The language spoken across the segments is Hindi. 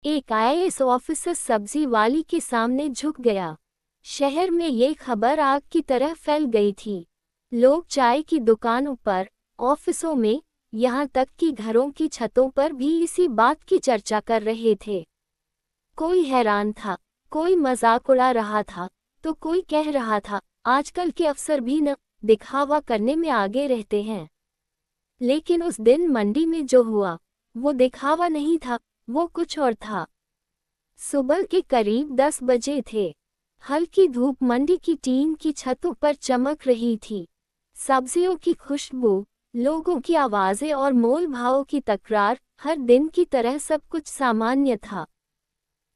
एक आईएएस ऑफिसर सब्जी वाली के सामने झुक गया। शहर में ये खबर आग की तरह फैल गई थी। लोग चाय की दुकानों पर, ऑफिसों में, यहाँ तक कि घरों की छतों पर भी इसी बात की चर्चा कर रहे थे। कोई हैरान था, कोई मजाक उड़ा रहा था, तो कोई कह रहा था, आजकल के अफसर भी न दिखावा करने में आगे रहते हैं। लेकिन उस दिन मंडी में जो हुआ, वो दिखावा नहीं था, वो कुछ और था। सुबह के करीब 10 बजे थे। हल्की धूप मंडी की टीन की छतों पर चमक रही थी। सब्जियों की खुशबू, लोगों की आवाजें और मोल भावों की तकरार, हर दिन की तरह सब कुछ सामान्य था।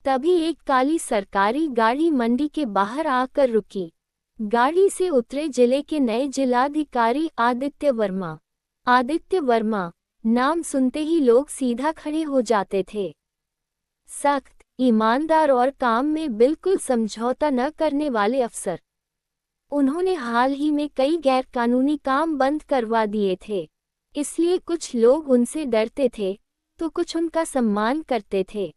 तभी एक काली सरकारी गाड़ी मंडी के बाहर आकर रुकी। गाड़ी से उतरे जिले के नए जिलाधिकारी आदित्य वर्मा। आदित्य वर्मा नाम सुनते ही लोग सीधा खड़े हो जाते थे। सख्त, ईमानदार और काम में बिल्कुल समझौता न करने वाले अफसर। उन्होंने हाल ही में कई गैरकानूनी काम बंद करवा दिए थे, इसलिए कुछ लोग उनसे डरते थे, तो कुछ उनका सम्मान करते थे।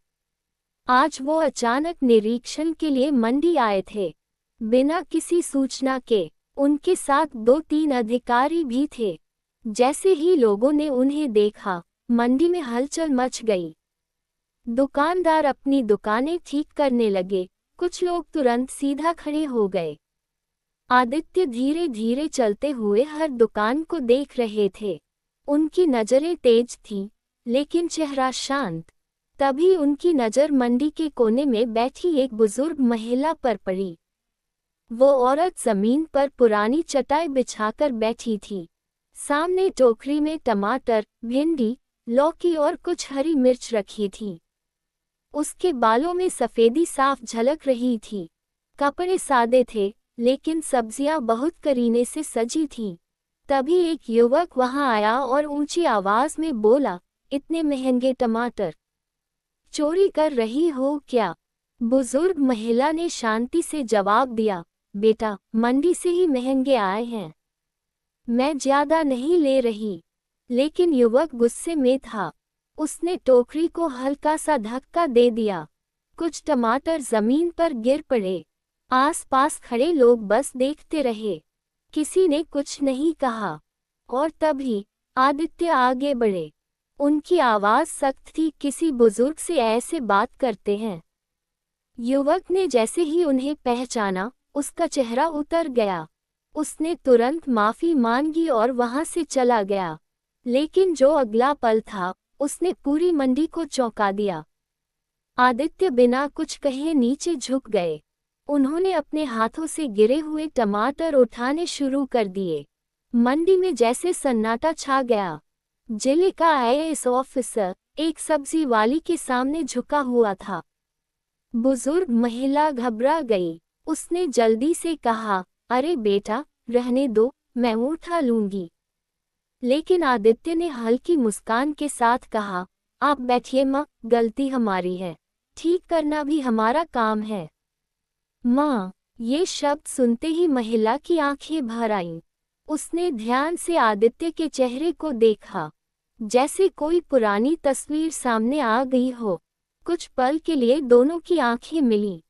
आज वो अचानक निरीक्षण के लिए मंडी आए थे, बिना किसी सूचना के। उनके साथ 2-3 अधिकारी भी थे। जैसे ही लोगों ने उन्हें देखा, मंडी में हलचल मच गई। दुकानदार अपनी दुकानें ठीक करने लगे, कुछ लोग तुरंत सीधा खड़े हो गए। आदित्य धीरे धीरे चलते हुए हर दुकान को देख रहे थे। उनकी नजरें तेज थीं, लेकिन चेहरा शांत। तभी उनकी नज़र मंडी के कोने में बैठी एक बुजुर्ग महिला पर पड़ी। वो औरत जमीन पर पुरानी चटाई बिछाकर बैठी थी। सामने टोकरी में टमाटर, भिंडी, लौकी और कुछ हरी मिर्च रखी थी। उसके बालों में सफेदी साफ झलक रही थी। कपड़े सादे थे, लेकिन सब्जियां बहुत करीने से सजी थीं। तभी एक युवक वहां आया और ऊंची आवाज में बोला, इतने महंगे टमाटर चोरी कर रही हो क्या? बुजुर्ग महिला ने शांति से जवाब दिया, बेटा, मंडी से ही महंगे आए हैं, मैं ज्यादा नहीं ले रही। लेकिन युवक गुस्से में था। उसने टोकरी को हल्का सा धक्का दे दिया। कुछ टमाटर जमीन पर गिर पड़े। आसपास खड़े लोग बस देखते रहे। किसी ने कुछ नहीं कहा। और तभी आदित्य आगे बढ़े। उनकी आवाज सख्त थी, किसी बुजुर्ग से ऐसे बात करते हैं? युवक ने जैसे ही उन्हें पहचाना, उसका चेहरा उतर गया। उसने तुरंत माफी मांगी और वहां से चला गया। लेकिन जो अगला पल था, उसने पूरी मंडी को चौंका दिया। आदित्य बिना कुछ कहे नीचे झुक गए। उन्होंने अपने हाथों से गिरे हुए टमाटर उठाने शुरू कर दिए। मंडी में जैसे सन्नाटा छा गया। जिले का आईएएस ऑफिसर एक सब्जी वाली के सामने झुका हुआ था। बुजुर्ग महिला घबरा गई। उसने जल्दी से कहा, अरे बेटा, रहने दो, मैं उठा लूंगी। लेकिन आदित्य ने हल्की मुस्कान के साथ कहा, आप बैठिए माँ, गलती हमारी है, ठीक करना भी हमारा काम है। माँ, ये शब्द सुनते ही महिला की आंखें भर आईं। उसने ध्यान से आदित्य के चेहरे को देखा, जैसे कोई पुरानी तस्वीर सामने आ गई हो। कुछ पल के लिए दोनों की आंखें मिली।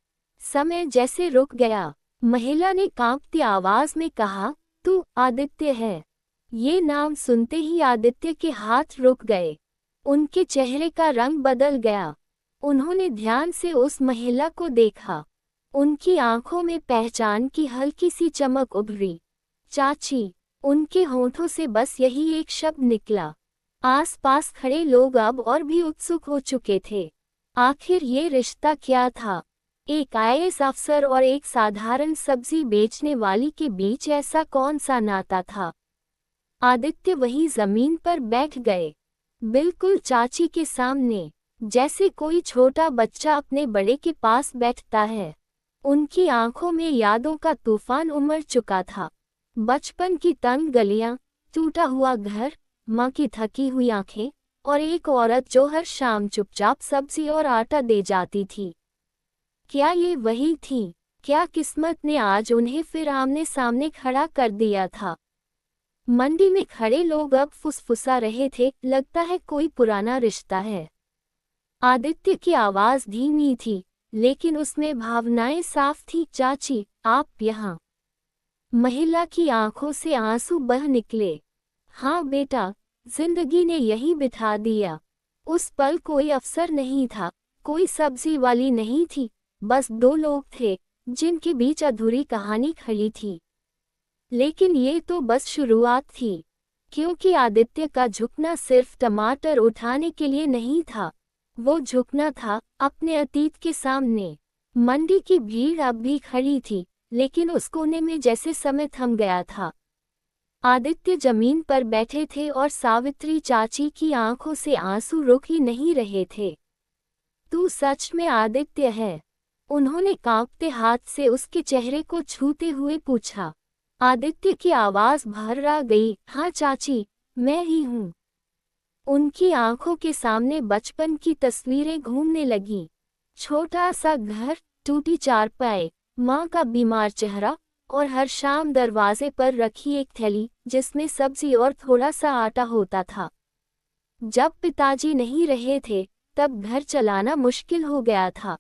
समय जैसे रुक गया। महिला ने कांपती आवाज में कहा, तू आदित्य है? ये नाम सुनते ही आदित्य के हाथ रुक गए। उनके चेहरे का रंग बदल गया। उन्होंने ध्यान से उस महिला को देखा। उनकी आंखों में पहचान की हल्की सी चमक उभरी। चाची। उनके होठों से बस यही एक शब्द निकला। आसपास खड़े लोग अब और भी उत्सुक हो चुके थे। आखिर ये रिश्ता क्या था? एक आईएएस अफसर और एक साधारण सब्जी बेचने वाली के बीच ऐसा कौन सा नाता था? आदित्य वहीं जमीन पर बैठ गए, बिल्कुल चाची के सामने, जैसे कोई छोटा बच्चा अपने बड़े के पास बैठता है। उनकी आंखों में यादों का तूफान उमड़ चुका था। बचपन की तंग गलियां, टूटा हुआ घर, माँ की थकी हुई आंखें, और एक औरत जो हर शाम चुपचाप सब्जी और आटा दे जाती थी। क्या ये वही थी? क्या किस्मत ने आज उन्हें फिर आमने सामने खड़ा कर दिया था? मंडी में खड़े लोग अब फुसफुसा रहे थे, लगता है कोई पुराना रिश्ता है। आदित्य की आवाज धीमी थी, लेकिन उसमें भावनाएं साफ थी। चाची, आप यहाँ? महिला की आंखों से आंसू बह निकले। हाँ बेटा, जिंदगी ने यही बिठा दिया। उस पल कोई अफसर नहीं था, कोई सब्जी वाली नहीं थी, बस दो लोग थे जिनके बीच अधूरी कहानी खड़ी थी। लेकिन ये तो बस शुरुआत थी, क्योंकि आदित्य का झुकना सिर्फ टमाटर उठाने के लिए नहीं था, वो झुकना था अपने अतीत के सामने। मंडी की भीड़ अब भी खड़ी थी, लेकिन उस कोने में जैसे समय थम गया था। आदित्य जमीन पर बैठे थे और सावित्री चाची की आंखों से आंसू रुक ही नहीं रहे थे। तू सच में आदित्य है? उन्होंने कांपते हाथ से उसके चेहरे को छूते हुए पूछा। आदित्य की आवाज भर्रा गई। हाँ चाची, मैं ही हूँ। उनकी आंखों के सामने बचपन की तस्वीरें घूमने लगीं। छोटा सा घर, टूटी चारपाई, माँ का बीमार चेहरा और हर शाम दरवाजे पर रखी एक थैली जिसमें सब्जी और थोड़ा सा आटा होता था। जब पिताजी नहीं रहे थे, तब घर चलाना मुश्किल हो गया था।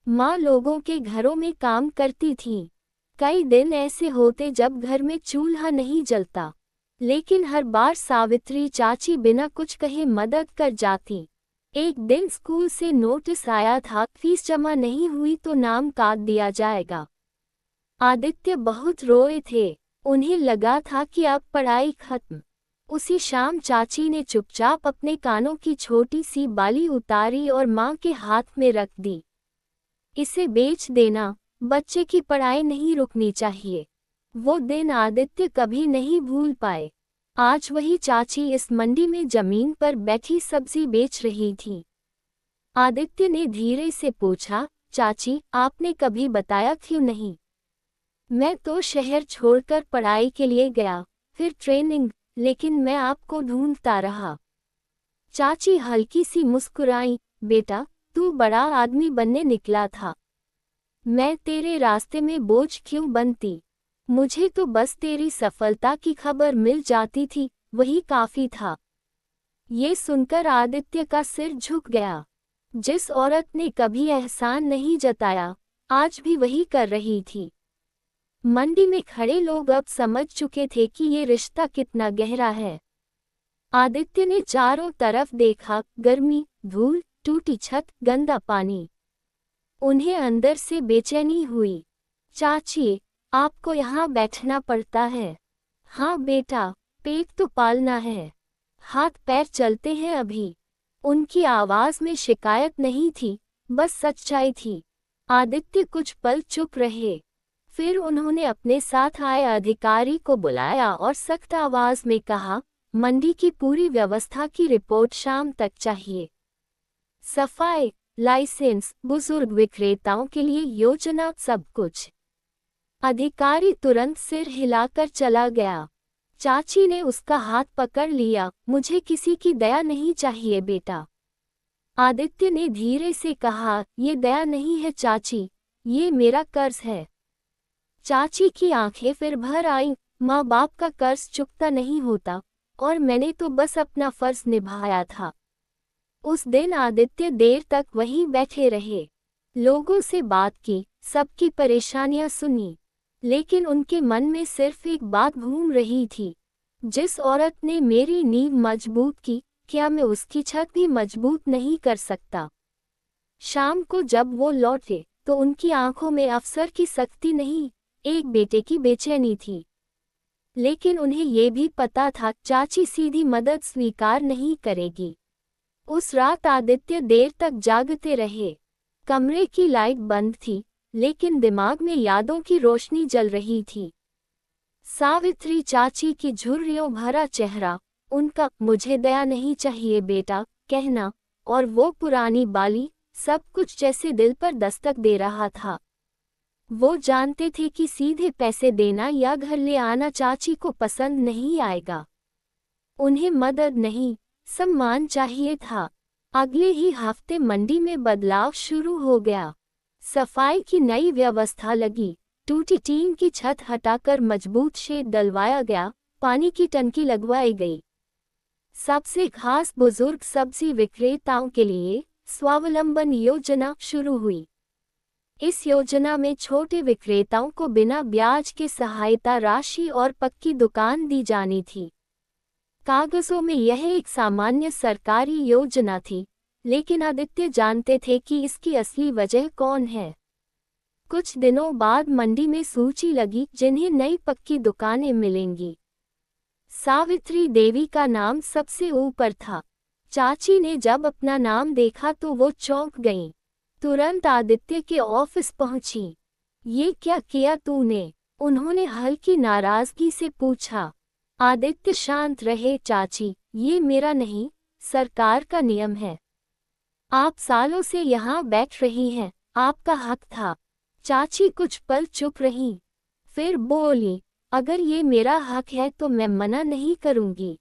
माँ लोगों के घरों में काम करती थी। कई दिन ऐसे होते जब घर में चूल्हा नहीं जलता, लेकिन हर बार सावित्री चाची बिना कुछ कहे मदद कर जाती। एक दिन स्कूल से नोटिस आया था, फीस जमा नहीं हुई तो नाम काट दिया जाएगा। आदित्य बहुत रोए थे, उन्हें लगा था कि अब पढ़ाई खत्म। उसी शाम चाची ने चुपचाप अपने कानों की छोटी सी बाली उतारी और माँ के हाथ में रख दी। इसे बेच देना, बच्चे की पढ़ाई नहीं रुकनी चाहिए। वो दिन आदित्य कभी नहीं भूल पाए। आज वही चाची इस मंडी में जमीन पर बैठी सब्जी बेच रही थी। आदित्य ने धीरे से पूछा, चाची, आपने कभी बताया क्यों नहीं? मैं तो शहर छोड़कर पढ़ाई के लिए गया, फिर ट्रेनिंग, लेकिन मैं आपको ढूंढता रहा। चाची हल्की सी मुस्कुराई। बेटा, तू बड़ा आदमी बनने निकला था। मैं तेरे रास्ते में बोझ क्यों बनती? मुझे तो बस तेरी सफलता की खबर मिल जाती थी, वही काफी था। ये सुनकर आदित्य का सिर झुक गया। जिस औरत ने कभी एहसान नहीं जताया, आज भी वही कर रही थी। मंडी में खड़े लोग अब समझ चुके थे कि ये रिश्ता कितना गहरा है। आदित्य ने चारों तरफ देखा, गर्मी, धूल, टूटी छत, गंदा पानी। उन्हें अंदर से बेचैनी हुई। चाची, आपको यहाँ बैठना पड़ता है? हाँ बेटा, पेट तो पालना है। हाथ पैर चलते हैं अभी। उनकी आवाज में शिकायत नहीं थी, बस सच्चाई थी। आदित्य कुछ पल चुप रहे, फिर उन्होंने अपने साथ आए अधिकारी को बुलाया और सख्त आवाज में कहा, मंडी की पूरी व्यवस्था की रिपोर्ट शाम तक चाहिए। सफाई, लाइसेंस, बुजुर्ग विक्रेताओं के लिए योजना, सब कुछ। अधिकारी तुरंत सिर हिलाकर चला गया। चाची ने उसका हाथ पकड़ लिया। मुझे किसी की दया नहीं चाहिए बेटा। आदित्य ने धीरे से कहा, ये दया नहीं है चाची, ये मेरा कर्ज है। चाची की आंखें फिर भर आईं। माँ बाप का कर्ज चुकता नहीं होता, और मैंने तो बस अपना फर्ज निभाया था। उस दिन आदित्य देर तक वहीं बैठे रहे, लोगों से बात की, सबकी परेशानियां सुनी, लेकिन उनके मन में सिर्फ एक बात घूम रही थी, जिस औरत ने मेरी नींव मजबूत की, क्या मैं उसकी छत भी मजबूत नहीं कर सकता? शाम को जब वो लौटे, तो उनकी आंखों में अफसर की सख्ती नहीं, एक बेटे की बेचैनी थी। लेकिन उन्हें ये भी पता था, चाची सीधी मदद स्वीकार नहीं करेगी। उस रात आदित्य देर तक जागते रहे। कमरे की लाइट बंद थी, लेकिन दिमाग में यादों की रोशनी जल रही थी। सावित्री चाची की झुर्रियों भरा चेहरा, उनका मुझे दया नहीं चाहिए बेटा कहना, और वो पुरानी बाली, सब कुछ जैसे दिल पर दस्तक दे रहा था। वो जानते थे कि सीधे पैसे देना या घर ले आना चाची को पसंद नहीं आएगा। उन्हें मदद नहीं, सम्मान चाहिए था। अगले ही हफ्ते मंडी में बदलाव शुरू हो गया। सफाई की नई व्यवस्था लगी, टूटी टीन की छत हटाकर मजबूत शेड डलवाया गया, पानी की टंकी लगवाई गई। सबसे खास बुजुर्ग सब्जी विक्रेताओं के लिए स्वावलंबन योजना शुरू हुई। इस योजना में छोटे विक्रेताओं को बिना ब्याज के सहायता राशि और पक्की दुकान दी जानी थी। कागजों में यह एक सामान्य सरकारी योजना थी, लेकिन आदित्य जानते थे कि इसकी असली वजह कौन है। कुछ दिनों बाद मंडी में सूची लगी जिन्हें नई पक्की दुकानें मिलेंगी। सावित्री देवी का नाम सबसे ऊपर था। चाची ने जब अपना नाम देखा तो वो चौंक गईं। तुरंत आदित्य के ऑफिस पहुंची। ये क्या किया तूने? उन्होंने हल्की नाराजगी से पूछा। आदित्य शांत रहे। चाची, ये मेरा नहीं, सरकार का नियम है। आप सालों से यहाँ बैठ रही हैं, आपका हक था। चाची कुछ पल चुप रहीं, फिर बोली, अगर ये मेरा हक है तो मैं मना नहीं करूंगी।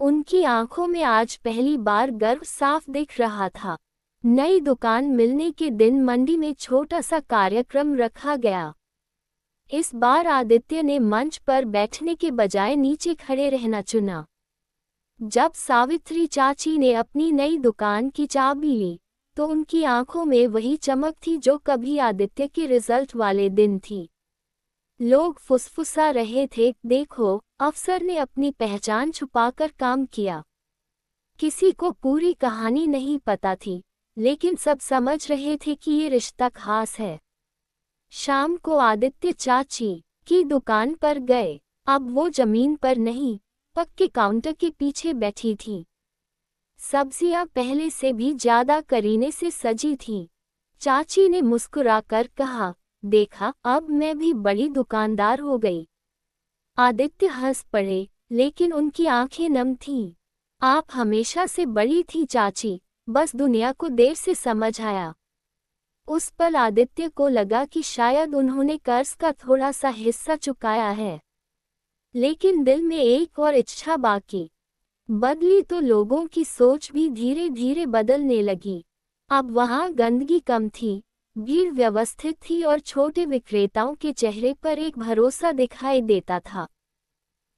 उनकी आंखों में आज पहली बार गर्व साफ दिख रहा था। नई दुकान मिलने के दिन मंडी में छोटा सा कार्यक्रम रखा गया। इस बार आदित्य ने मंच पर बैठने के बजाय नीचे खड़े रहना चुना। जब सावित्री चाची ने अपनी नई दुकान की चाबी ली, तो उनकी आंखों में वही चमक थी जो कभी आदित्य के रिजल्ट वाले दिन थी। लोग फुसफुसा रहे थे, देखो, अफसर ने अपनी पहचान छुपाकर काम किया। किसी को पूरी कहानी नहीं पता थी, लेकिन सब समझ रहे थे कि ये रिश्ता खास है। शाम को आदित्य चाची की दुकान पर गए। अब वो जमीन पर नहीं, पक्के काउंटर के पीछे बैठी थी। सब्जियां पहले से भी ज्यादा करीने से सजी थीं। चाची ने मुस्कुराकर कहा, देखा, अब मैं भी बड़ी दुकानदार हो गई। आदित्य हंस पड़े, लेकिन उनकी आंखें नम थीं। आप हमेशा से बड़ी थी चाची, बस दुनिया को देर से समझ आया। उस पल आदित्य को लगा कि शायद उन्होंने कर्ज का थोड़ा सा हिस्सा चुकाया है। लेकिन दिल में एक और इच्छा बाकी बदली तो लोगों की सोच भी धीरे धीरे बदलने लगी। अब वहां गंदगी कम थी, भीड़ व्यवस्थित थी और छोटे विक्रेताओं के चेहरे पर एक भरोसा दिखाई देता था।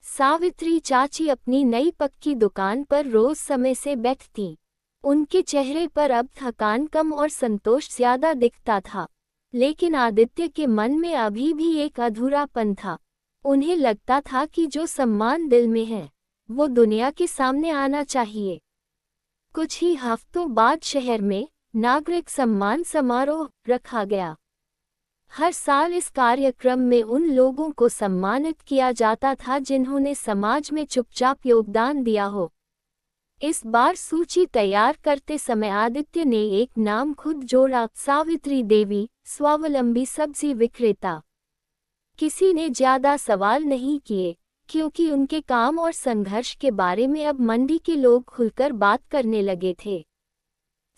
सावित्री चाची अपनी नई पक्की दुकान पर रोज समय से बैठती। उनके चेहरे पर अब थकान कम और संतोष ज्यादा दिखता था। लेकिन आदित्य के मन में अभी भी एक अधूरापन था। उन्हें लगता था कि जो सम्मान दिल में है, वो दुनिया के सामने आना चाहिए। कुछ ही हफ्तों बाद शहर में नागरिक सम्मान समारोह रखा गया। हर साल इस कार्यक्रम में उन लोगों को सम्मानित किया जाता था जिन्होंने समाज में चुपचाप योगदान दिया हो। इस बार सूची तैयार करते समय आदित्य ने एक नाम खुद जोड़ा, सावित्री देवी, स्वावलंबी सब्जी विक्रेता। किसी ने ज्यादा सवाल नहीं किए, क्योंकि उनके काम और संघर्ष के बारे में अब मंडी के लोग खुलकर बात करने लगे थे।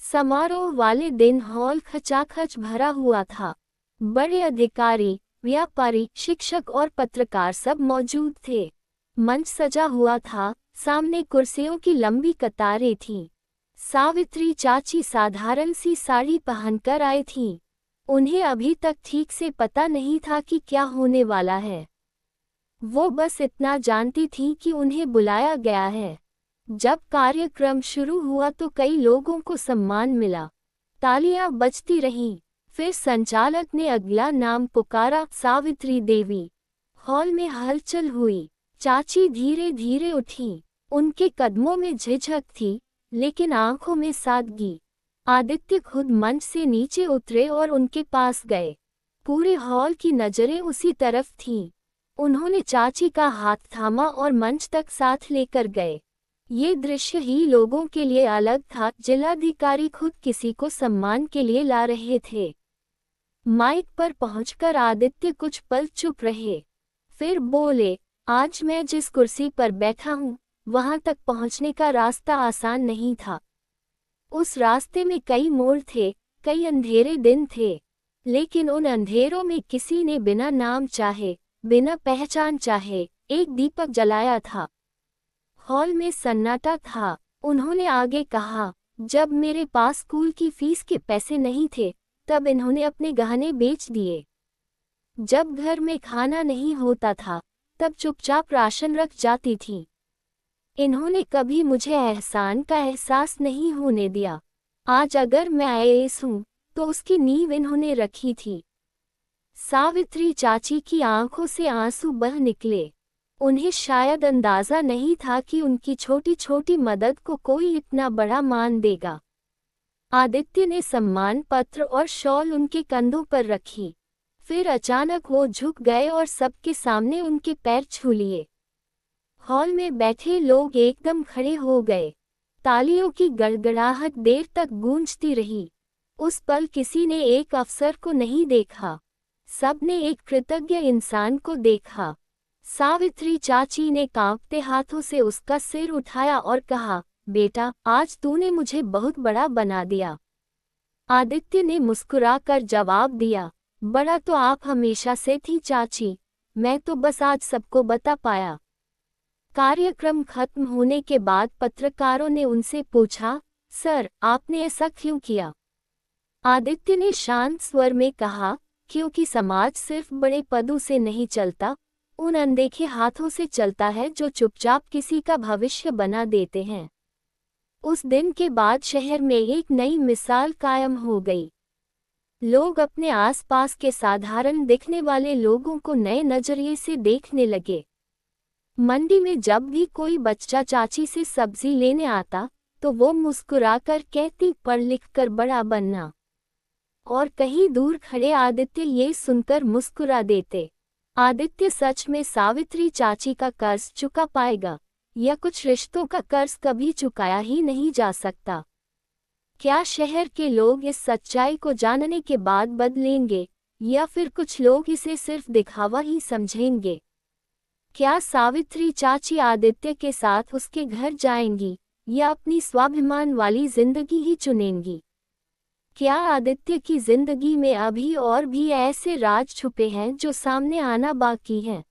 समारोह वाले दिन हॉल खचाखच भरा हुआ था। बड़े अधिकारी, व्यापारी, शिक्षक और पत्रकार सब मौजूद थे। मंच सजा हुआ था, सामने कुर्सियों की लंबी कतारें थीं। सावित्री चाची साधारण सी साड़ी पहनकर आई थीं। उन्हें अभी तक ठीक से पता नहीं था कि क्या होने वाला है। वो बस इतना जानती थीं कि उन्हें बुलाया गया है। जब कार्यक्रम शुरू हुआ तो कई लोगों को सम्मान मिला। तालियां बजती रहीं। फिर संचालक ने अगला नाम पुकारा, सावित्री देवी। हॉल में हलचल हुई। चाची धीरे धीरे उठी। उनके कदमों में झिझक थी, लेकिन आंखों में सादगी। आदित्य खुद मंच से नीचे उतरे और उनके पास गए। पूरे हॉल की नजरें उसी तरफ थीं। उन्होंने चाची का हाथ थामा और मंच तक साथ लेकर गए। ये दृश्य ही लोगों के लिए अलग था। जिलाधिकारी खुद किसी को सम्मान के लिए ला रहे थे। माइक पर पहुंचकर आदित्य कुछ पल चुप रहे, फिर बोले, आज मैं जिस कुर्सी पर बैठा हूं, वहां तक पहुंचने का रास्ता आसान नहीं था। उस रास्ते में कई मोड़ थे, कई अंधेरे दिन थे, लेकिन उन अंधेरों में किसी ने बिना नाम चाहे, बिना पहचान चाहे, एक दीपक जलाया था। हॉल में सन्नाटा था। उन्होंने आगे कहा, जब मेरे पास स्कूल की फीस के पैसे नहीं थे, तब इन्होंने अपने गहने बेच दिए। जब घर में खाना नहीं होता था, तब चुपचाप राशन रख जाती थी। इन्होंने कभी मुझे एहसान का एहसास नहीं होने दिया। आज अगर मैं आईएएस हूँ तो उसकी नींव इन्होंने रखी थी। सावित्री चाची की आंखों से आंसू बह निकले। उन्हें शायद अंदाजा नहीं था कि उनकी छोटी छोटी मदद को कोई इतना बड़ा मान देगा। आदित्य ने सम्मान पत्र और शॉल उनके कंधों पर रखी। फिर अचानक वो झुक गए और सबके सामने उनके पैर छू लिए। हॉल में बैठे लोग एकदम खड़े हो गए। तालियों की गड़गड़ाहट देर तक गूंजती रही। उस पल किसी ने एक अफसर को नहीं देखा, सबने एक कृतज्ञ इंसान को देखा। सावित्री चाची ने कांपते हाथों से उसका सिर उठाया और कहा, बेटा, आज तूने मुझे बहुत बड़ा बना दिया। आदित्य ने मुस्कुराकर जवाब दिया, बड़ा तो आप हमेशा से थी चाची, मैं तो बस आज सबको बता पाया। कार्यक्रम खत्म होने के बाद पत्रकारों ने उनसे पूछा, सर, आपने ऐसा क्यों किया? आदित्य ने शांत स्वर में कहा, क्योंकि समाज सिर्फ बड़े पदों से नहीं चलता, उन अनदेखे हाथों से चलता है जो चुपचाप किसी का भविष्य बना देते हैं। उस दिन के बाद शहर में एक नई मिसाल कायम हो गई। लोग अपने आसपास के साधारण दिखने वाले लोगों को नए नजरिए से देखने लगे। मंडी में जब भी कोई बच्चा चाची से सब्जी लेने आता तो वो मुस्कुराकर कहती, पढ़ लिख कर बड़ा बनना। और कहीं दूर खड़े आदित्य ये सुनकर मुस्कुरा देते। आदित्य सच में सावित्री चाची का कर्ज चुका पाएगा, या कुछ रिश्तों का कर्ज कभी चुकाया ही नहीं जा सकता? क्या शहर के लोग इस सच्चाई को जानने के बाद बदलेंगे, या फिर कुछ लोग इसे सिर्फ दिखावा ही समझेंगे? क्या सावित्री चाची आदित्य के साथ उसके घर जाएंगी, या अपनी स्वाभिमान वाली जिंदगी ही चुनेंगी? क्या आदित्य की जिंदगी में अभी और भी ऐसे राज छुपे हैं जो सामने आना बाकी हैं?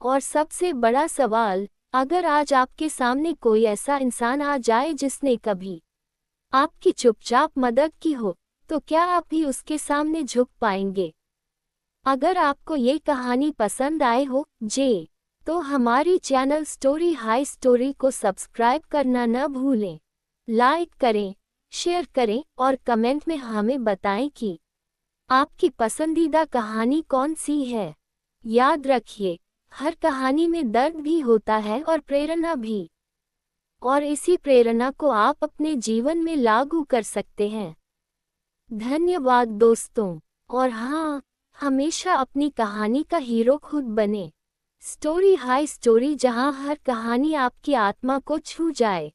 और सबसे बड़ा सवाल, अगर आज आपके सामने कोई ऐसा इंसान आ जाए जिसने कभी आपकी चुपचाप मदद की हो, तो क्या आप भी उसके सामने झुक पाएंगे? अगर आपको ये कहानी पसंद आए हो तो हमारी चैनल स्टोरी हाई स्टोरी को सब्सक्राइब करना न भूलें। लाइक करें, शेयर करें और कमेंट में हमें बताएं कि आपकी पसंदीदा कहानी कौन सी है। याद रखिए, हर कहानी में दर्द भी होता है और प्रेरणा भी, और इसी प्रेरणा को आप अपने जीवन में लागू कर सकते हैं। धन्यवाद दोस्तों, और हाँ, हमेशा अपनी कहानी का हीरो खुद बने। स्टोरी हाई स्टोरी, जहां हर कहानी आपकी आत्मा को छू जाए।